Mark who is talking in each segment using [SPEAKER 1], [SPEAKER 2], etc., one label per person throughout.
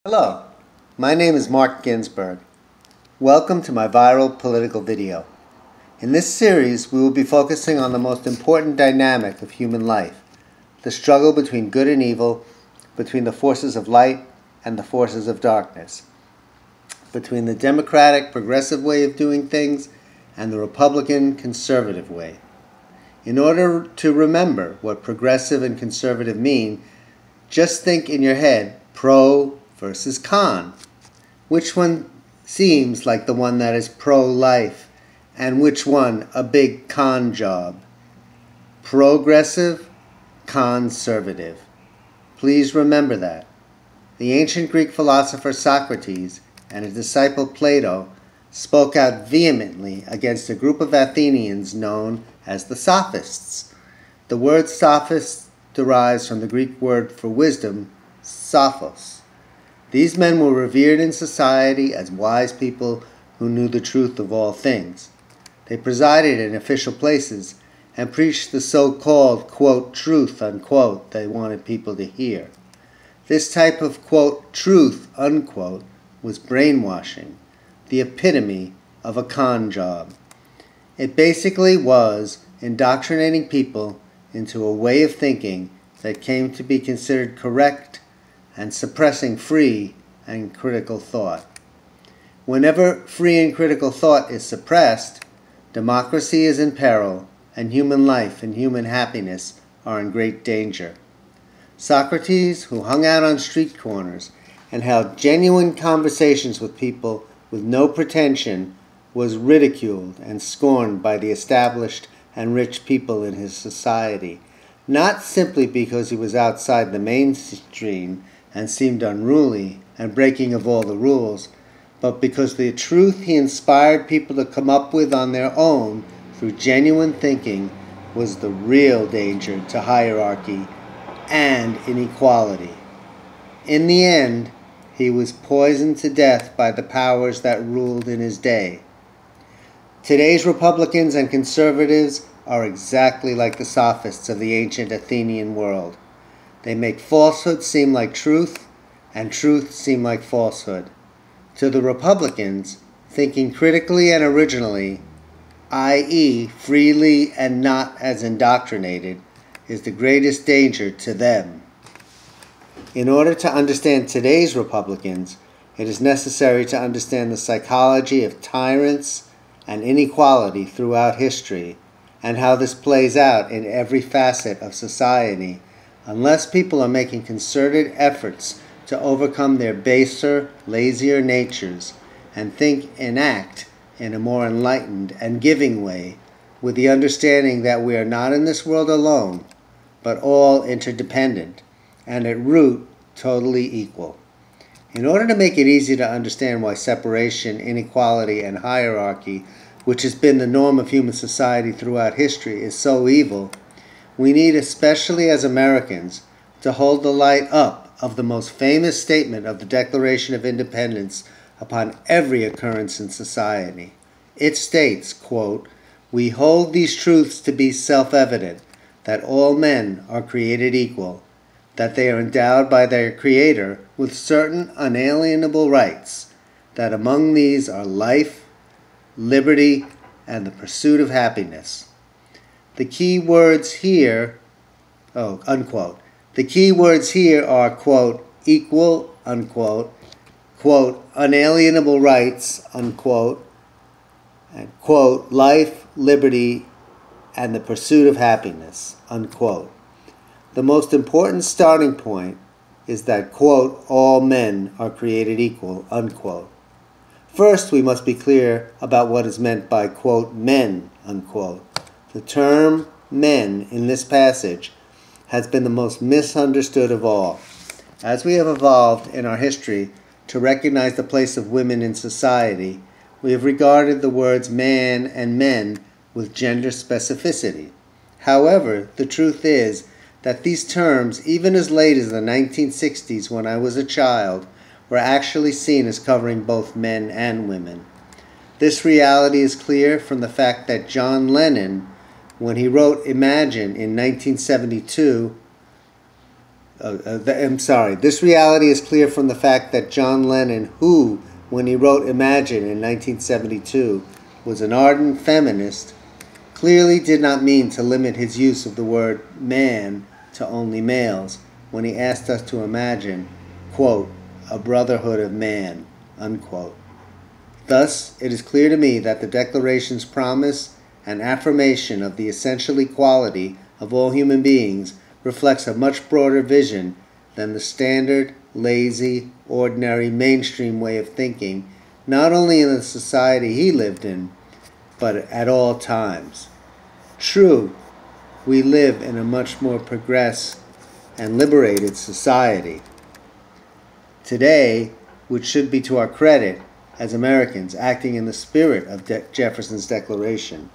[SPEAKER 1] Hello, my name is Marc Ginsburg. Welcome to my viral political video. In this series, we will be focusing on the most important dynamic of human life, the struggle between good and evil, between the forces of light and the forces of darkness, between the democratic, progressive way of doing things and the Republican, conservative way. In order to remember what progressive and conservative mean, just think in your head pro versus con. Which one seems like the one that is pro-life, and which one a big con job? Progressive, conservative. Please remember that. The ancient Greek philosopher Socrates and his disciple Plato spoke out vehemently against a group of Athenians known as the Sophists. The word sophist derives from the Greek word for wisdom, sophos. These men were revered in society as wise people who knew the truth of all things. They presided in official places and preached the so-called, quote, truth, unquote, they wanted people to hear. This type of, quote, truth, unquote, was brainwashing, the epitome of a con job. It basically was indoctrinating people into a way of thinking that came to be considered correct and suppressing free and critical thought. Whenever free and critical thought is suppressed, democracy is in peril, and human life and human happiness are in great danger. Socrates, who hung out on street corners and held genuine conversations with people with no pretension, was ridiculed and scorned by the established and rich people in his society, not simply because he was outside the mainstream and seemed unruly and breaking of all the rules, but because the truth he inspired people to come up with on their own through genuine thinking was the real danger to hierarchy and inequality. In the end, he was poisoned to death by the powers that ruled in his day. Today's Republicans and conservatives are exactly like the sophists of the ancient Athenian world. They make falsehood seem like truth, and truth seem like falsehood. To the Republicans, thinking critically and originally, i.e. freely and not as indoctrinated, is the greatest danger to them. In order to understand today's Republicans, it is necessary to understand the psychology of tyrants and inequality throughout history, and how this plays out in every facet of society, unless people are making concerted efforts to overcome their baser, lazier natures and think and act in a more enlightened and giving way, with the understanding that we are not in this world alone, but all interdependent, and at root, totally equal. In order to make it easy to understand why separation, inequality, and hierarchy, which has been the norm of human society throughout history, is so evil, we need, especially as Americans, to hold the light up of the most famous statement of the Declaration of Independence upon every occurrence in society. It states, quote, "We hold these truths to be self-evident, that all men are created equal, that they are endowed by their Creator with certain unalienable rights, that among these are life, liberty, and the pursuit of happiness." The key words here, unquote. The key words here are, quote, equal, unquote, quote, unalienable rights, unquote, and, quote, life, liberty, and the pursuit of happiness, unquote. The most important starting point is that, quote, all men are created equal, unquote. First, we must be clear about what is meant by, quote, men, unquote. The term men in this passage has been the most misunderstood of all. As we have evolved in our history to recognize the place of women in society, we have regarded the words man and men with gender specificity. However, the truth is that these terms, even as late as the 1960s when I was a child, were actually seen as covering both men and women. This reality is clear from the fact that John Lennon, when he wrote Imagine in 1972, This reality is clear from the fact that John Lennon, who, when he wrote Imagine in 1972, was an ardent feminist, clearly did not mean to limit his use of the word man to only males when he asked us to imagine, quote, a brotherhood of man, unquote. Thus, it is clear to me that the Declaration's promise and affirmation of the essential equality of all human beings reflects a much broader vision than the standard, lazy, ordinary, mainstream way of thinking, not only in the society he lived in, but at all times. True, we live in a much more progressive and liberated society today, which should be to our credit as Americans acting in the spirit of Jefferson's Declaration.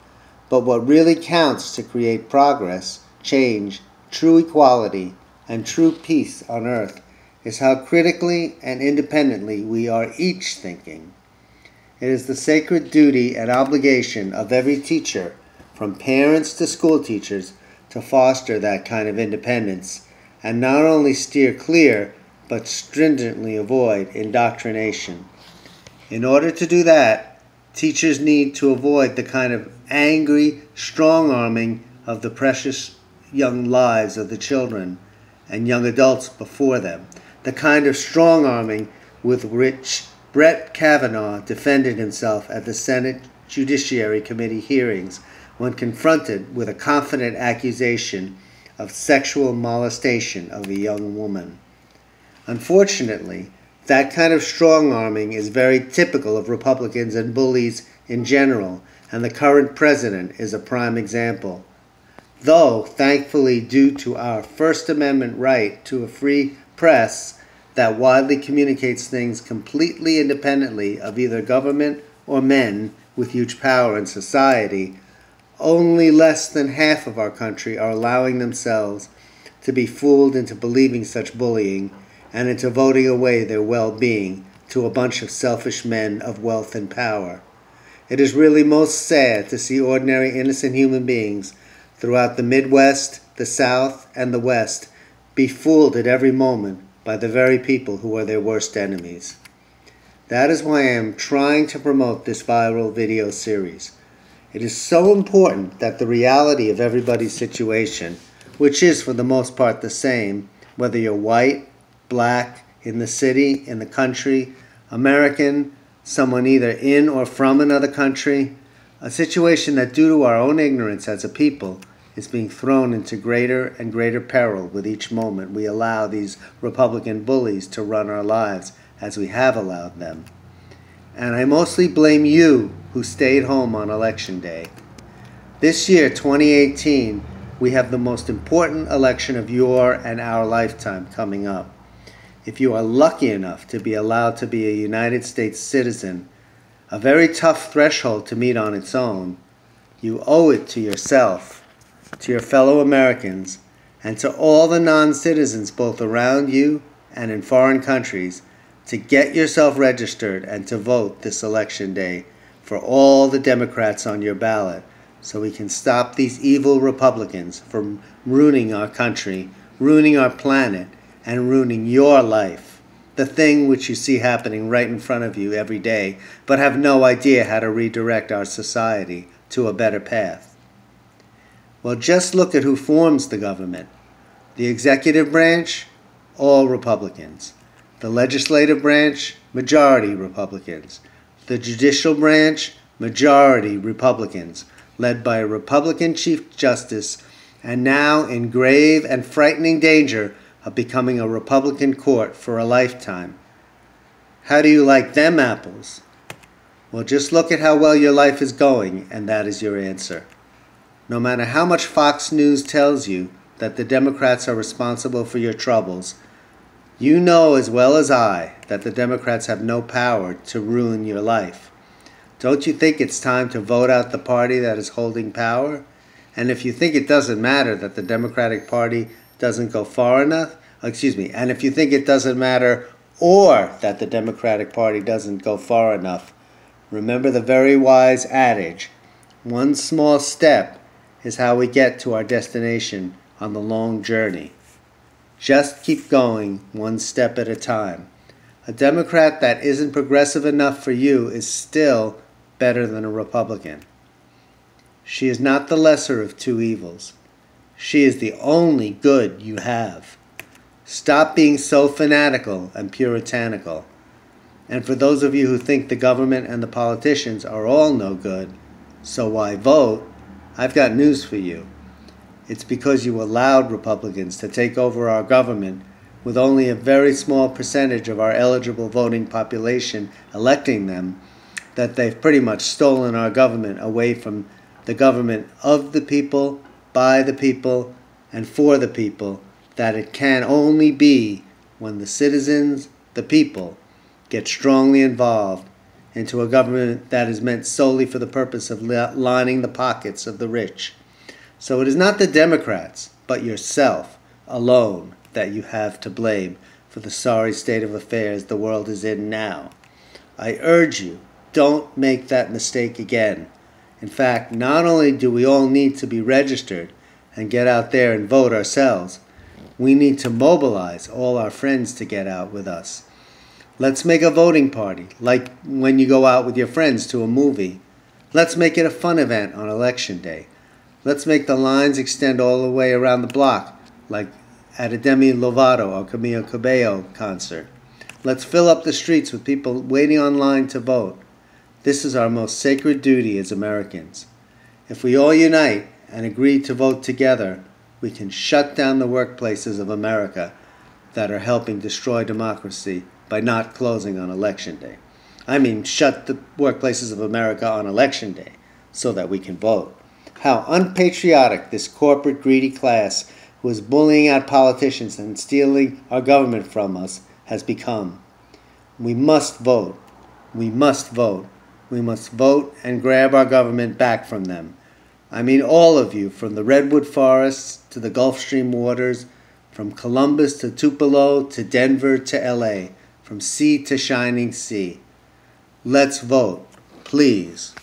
[SPEAKER 1] But what really counts to create progress, change, true equality, and true peace on earth is how critically and independently we are each thinking. It is the sacred duty and obligation of every teacher, from parents to school teachers, to foster that kind of independence and not only steer clear, but stringently avoid indoctrination. In order to do that, teachers need to avoid the kind of angry strong-arming of the precious young lives of the children and young adults before them, the kind of strong-arming with which Brett Kavanaugh defended himself at the Senate Judiciary Committee hearings when confronted with a confident accusation of sexual molestation of a young woman. Unfortunately, that kind of strong-arming is very typical of Republicans and bullies in general, and the current president is a prime example. Though, thankfully, due to our First Amendment right to a free press that widely communicates things completely independently of either government or men with huge power in society, only less than half of our country are allowing themselves to be fooled into believing such bullying and into voting away their well-being to a bunch of selfish men of wealth and power. It is really most sad to see ordinary innocent human beings throughout the Midwest, the South, and the West be fooled at every moment by the very people who are their worst enemies. That is why I am trying to promote this viral video series. It is so important that the reality of everybody's situation, which is for the most part the same, whether you're white, black, in the city, in the country, American, someone either in or from another country, a situation that due to our own ignorance as a people is being thrown into greater and greater peril with each moment we allow these Republican bullies to run our lives as we have allowed them. And I mostly blame you who stayed home on Election Day. This year, 2018, we have the most important election of your and our lifetime coming up. If you are lucky enough to be allowed to be a United States citizen, a very tough threshold to meet on its own, you owe it to yourself, to your fellow Americans, and to all the non-citizens both around you and in foreign countries to get yourself registered and to vote this election day for all the Democrats on your ballot so we can stop these evil Republicans from ruining our country, ruining our planet, and ruining your life, the thing which you see happening right in front of you every day, but have no idea how to redirect our society to a better path. Well, just look at who forms the government. The executive branch, all Republicans. The legislative branch, majority Republicans. The judicial branch, majority Republicans, led by a Republican Chief Justice, and now in grave and frightening danger of becoming a Republican court for a lifetime. How do you like them apples? Well, just look at how well your life is going, and that is your answer. No matter how much Fox News tells you that the Democrats are responsible for your troubles, you know as well as I that the Democrats have no power to ruin your life. Don't you think it's time to vote out the party that is holding power? And if you think it doesn't matter that the Democratic Party doesn't go far enough, and if you think it doesn't matter or that the Democratic Party doesn't go far enough, remember the very wise adage, one small step is how we get to our destination on the long journey. Just keep going one step at a time. A Democrat that isn't progressive enough for you is still better than a Republican. She is not the lesser of two evils. She is the only good you have. Stop being so fanatical and puritanical. And for those of you who think the government and the politicians are all no good, so why vote? I've got news for you. It's because you allowed Republicans to take over our government with only a very small percentage of our eligible voting population electing them, that they've pretty much stolen our government away from the government of the people, by the people, and for the people, that it can only be when the citizens, the people, get strongly involved into a government that is meant solely for the purpose of lining the pockets of the rich. So it is not the Democrats, but yourself alone that you have to blame for the sorry state of affairs the world is in now. I urge you, don't make that mistake again. In fact, not only do we all need to be registered and get out there and vote ourselves, we need to mobilize all our friends to get out with us. Let's make a voting party, like when you go out with your friends to a movie. Let's make it a fun event on Election Day. Let's make the lines extend all the way around the block, like at a Demi Lovato or Camila Cabello concert. Let's fill up the streets with people waiting online to vote. This is our most sacred duty as Americans. If we all unite and agree to vote together, we can shut down the workplaces of America that are helping destroy democracy by not closing on Election Day. I mean, shut the workplaces of America on Election Day so that we can vote. How unpatriotic this corporate greedy class who is bullying out politicians and stealing our government from us has become. We must vote. We must vote. We must vote and grab our government back from them. I mean all of you, from the redwood forests to the Gulf Stream waters, from Columbus to Tupelo to Denver to LA, from sea to shining sea. Let's vote, please.